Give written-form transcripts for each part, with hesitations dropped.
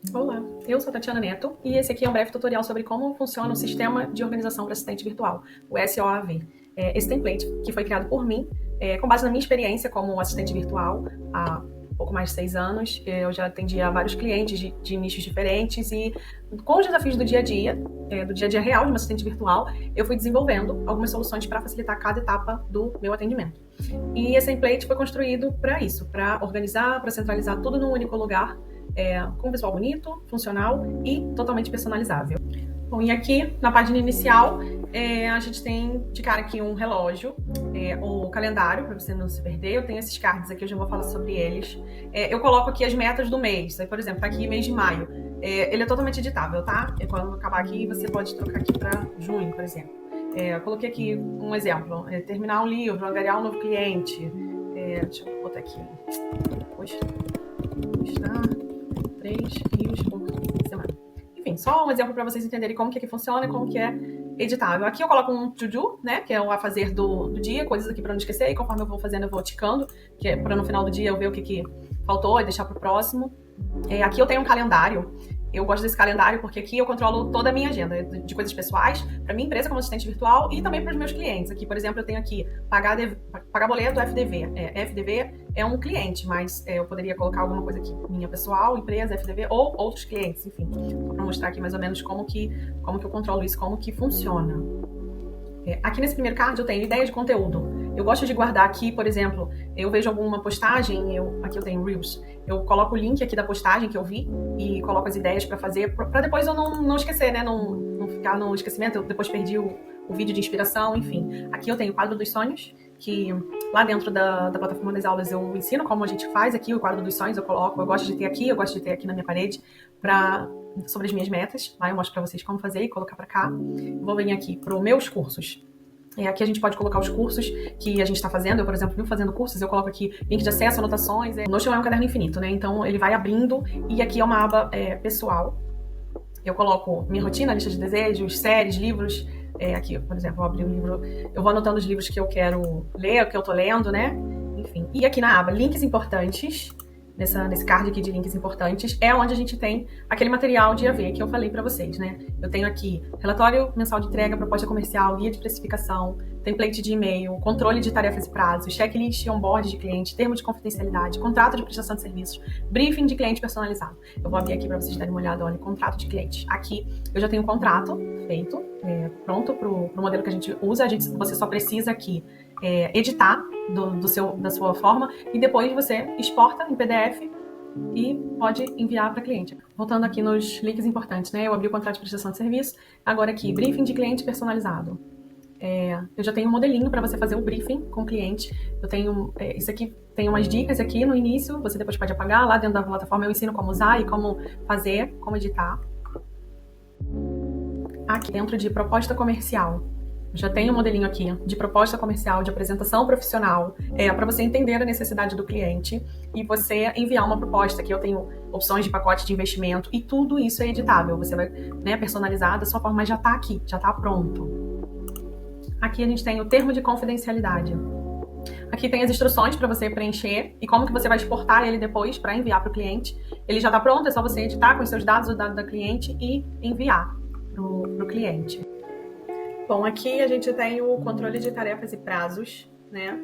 Olá, eu sou a Tatiana Neto e esse aqui é um breve tutorial sobre como funciona o Sistema de Organização para Assistente Virtual, o SOAV. Esse template que foi criado por mim, com base na minha experiência como assistente virtual há pouco mais de 6 anos. Eu já atendi a vários clientes de nichos diferentes e com os desafios do dia a dia real de uma assistente virtual, eu fui desenvolvendo algumas soluções para facilitar cada etapa do meu atendimento. E esse template foi construído para isso, para organizar, para centralizar tudo num único lugar, com um visual bonito, funcional e totalmente personalizável. Bom, e aqui na página inicial a gente tem de cara aqui um relógio, o calendário, para você não se perder. Eu tenho esses cards aqui, eu já vou falar sobre eles. Eu coloco aqui as metas do mês. Por exemplo, tá aqui mês de maio. Ele é totalmente editável, tá? Quando acabar aqui, você pode trocar aqui para junho, por exemplo. Eu coloquei aqui um exemplo: terminar um livro, angariar um novo cliente. Deixa eu botar aqui. Postar 3 rios por semana. Enfim, só um exemplo para vocês entenderem como que aqui funciona e como que é editável. Aqui eu coloco um to-do, né, que é o a fazer do dia, coisas aqui para não esquecer, e conforme eu vou fazendo eu vou ticando, que é para no final do dia eu ver o que faltou e deixar para o próximo. Aqui eu tenho um calendário. Eu gosto desse calendário porque aqui eu controlo toda a minha agenda de coisas pessoais, para minha empresa como assistente virtual e também para os meus clientes. Aqui, por exemplo, eu tenho aqui pagar boleto FDV. FDV é um cliente, mas eu poderia colocar alguma coisa aqui, minha pessoal, empresa, FDV ou outros clientes, enfim, para mostrar aqui mais ou menos como que eu controlo isso, como que funciona. Aqui nesse primeiro card eu tenho ideia de conteúdo. Eu gosto de guardar aqui, por exemplo, eu vejo alguma postagem, aqui eu tenho Reels, eu coloco o link aqui da postagem que eu vi e coloco as ideias para fazer, para depois eu não esquecer, né? Não ficar no esquecimento, eu depois perdi o vídeo de inspiração, enfim. Aqui eu tenho o quadro dos sonhos, que lá dentro da plataforma das aulas eu ensino como a gente faz. Aqui o quadro dos sonhos eu coloco, eu gosto de ter aqui na minha parede, sobre as minhas metas. Lá eu mostro para vocês como fazer e colocar para cá. Vou vir aqui para os meus cursos. Aqui a gente pode colocar os cursos que a gente está fazendo. Eu, por exemplo, vivo fazendo cursos, eu coloco aqui link de acesso, anotações. O Notion é um caderno infinito, né? Então ele vai abrindo e aqui é uma aba pessoal. Eu coloco minha rotina, lista de desejos, séries, livros. Aqui, por exemplo, eu vou abrir um livro, eu vou anotando os livros que eu quero ler, que eu tô lendo, né? Enfim. E aqui na aba links importantes, nesse card aqui de links importantes, é onde a gente tem aquele material de AV que eu falei para vocês, né? Eu tenho aqui relatório mensal de entrega, proposta comercial, guia de precificação, template de e-mail, controle de tarefas e prazos, checklist onboard de cliente, termo de confidencialidade, contrato de prestação de serviços, briefing de cliente personalizado. Eu vou abrir aqui para vocês darem uma olhada. Olha, contrato de cliente. Aqui eu já tenho um contrato feito, pronto pro modelo que a gente usa. Você só precisa aqui editar da sua forma e depois você exporta em PDF e pode enviar para cliente. Voltando aqui nos links importantes, né? Eu abri o contrato de prestação de serviço. Agora aqui, briefing de cliente personalizado. Eu já tenho um modelinho para você fazer o briefing com o cliente. Eu tenho isso aqui, tem umas dicas aqui no início, você depois pode apagar. Lá dentro da plataforma eu ensino como usar e como fazer, como editar. Aqui dentro de proposta comercial, já tem um modelinho aqui de proposta comercial, de apresentação profissional, para você entender a necessidade do cliente e você enviar uma proposta. Aqui eu tenho opções de pacote de investimento e tudo isso é editável. Você vai, né, personalizar da sua forma, mas já está aqui, já está pronto. Aqui a gente tem o termo de confidencialidade. Aqui tem as instruções para você preencher e como que você vai exportar ele depois para enviar para o cliente. Ele já está pronto, é só você editar com os seus dados, o dado da cliente e enviar para o cliente. Bom, aqui a gente tem o controle de tarefas e prazos, né?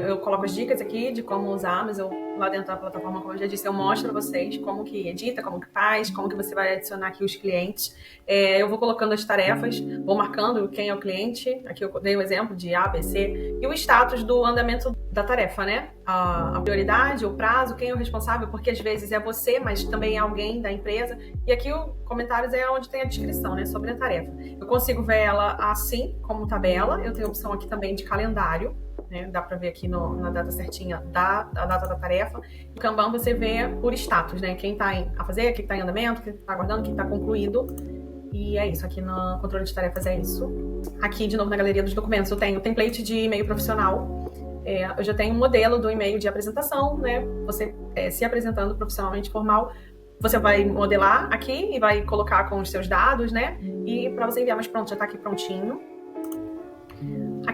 Eu coloco as dicas aqui de como usar, mas lá dentro da plataforma, como eu já disse, eu mostro para vocês como que edita, como que faz, como que você vai adicionar aqui os clientes. Eu vou colocando as tarefas, vou marcando quem é o cliente. Aqui eu dei um exemplo de A, B, C. E o status do andamento da tarefa, né? A prioridade, o prazo, quem é o responsável, porque às vezes é você, mas também é alguém da empresa. E aqui o comentários é onde tem a descrição, né? Sobre a tarefa. Eu consigo ver ela assim, como tabela. Eu tenho a opção aqui também de calendário. Né? Dá para ver aqui na data certinha a data da tarefa. No Kanban você vê por status, né? Quem está a fazer, quem está em andamento, quem está aguardando, quem está concluído. E é isso, aqui no controle de tarefas é isso. Aqui, de novo, na galeria dos documentos, eu tenho o template de e-mail profissional. Eu já tenho um modelo do e-mail de apresentação, né? Você se apresentando profissionalmente formal, você vai modelar aqui e vai colocar com os seus dados, né? E para você enviar, mas pronto, já está aqui prontinho.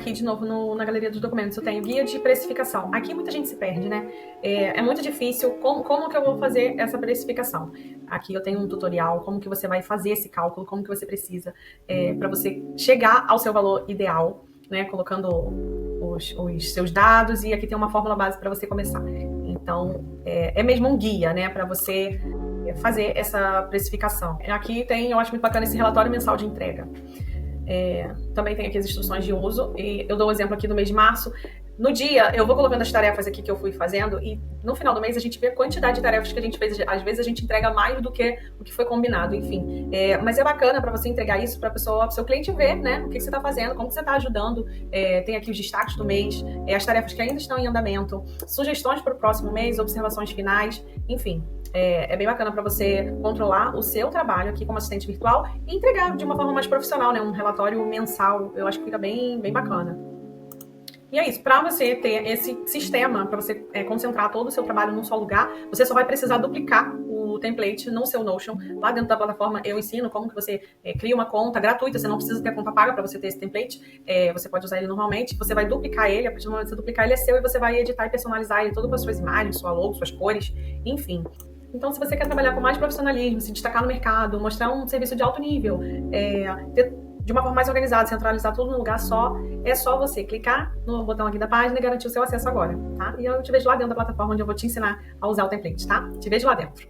aqui de novo na galeria dos documentos, eu tenho guia de precificação. Aqui muita gente se perde, né? É muito difícil. Como que eu vou fazer essa precificação? Aqui eu tenho um tutorial, como que você vai fazer esse cálculo, como que você precisa para você chegar ao seu valor ideal, né? Colocando os seus dados, e aqui tem uma fórmula base para você começar. Então, é mesmo um guia, né? Para você fazer essa precificação. Aqui eu acho muito bacana esse relatório mensal de entrega. Também tem aqui as instruções de uso, e eu dou um exemplo aqui do mês de março. No dia, eu vou colocando as tarefas aqui que eu fui fazendo, e no final do mês a gente vê a quantidade de tarefas que a gente fez. Às vezes a gente entrega mais do que o que foi combinado, enfim. Mas é bacana para você entregar isso para o seu cliente ver, né, o que você está fazendo, como que você está ajudando. Tem aqui os destaques do mês, as tarefas que ainda estão em andamento, sugestões para o próximo mês, observações finais, enfim. É bem bacana para você controlar o seu trabalho aqui como assistente virtual e entregar de uma forma mais profissional, né? Um relatório mensal, eu acho que fica bem bacana. E é isso, para você ter esse sistema, para você concentrar todo o seu trabalho num só lugar, você só vai precisar duplicar o template no seu Notion. Lá dentro da plataforma eu ensino como que você cria uma conta gratuita, você não precisa ter a conta paga para você ter esse template, você pode usar ele normalmente, você vai duplicar ele, a partir do momento que você duplicar ele é seu, e você vai editar e personalizar ele todo com as suas imagens, sua logo, suas cores, enfim. Então, se você quer trabalhar com mais profissionalismo, se destacar no mercado, mostrar um serviço de alto nível, ter de uma forma mais organizada, centralizar tudo num lugar só, é só você clicar no botão aqui da página e garantir o seu acesso agora, tá? E eu te vejo lá dentro da plataforma onde eu vou te ensinar a usar o template, tá? Te vejo lá dentro.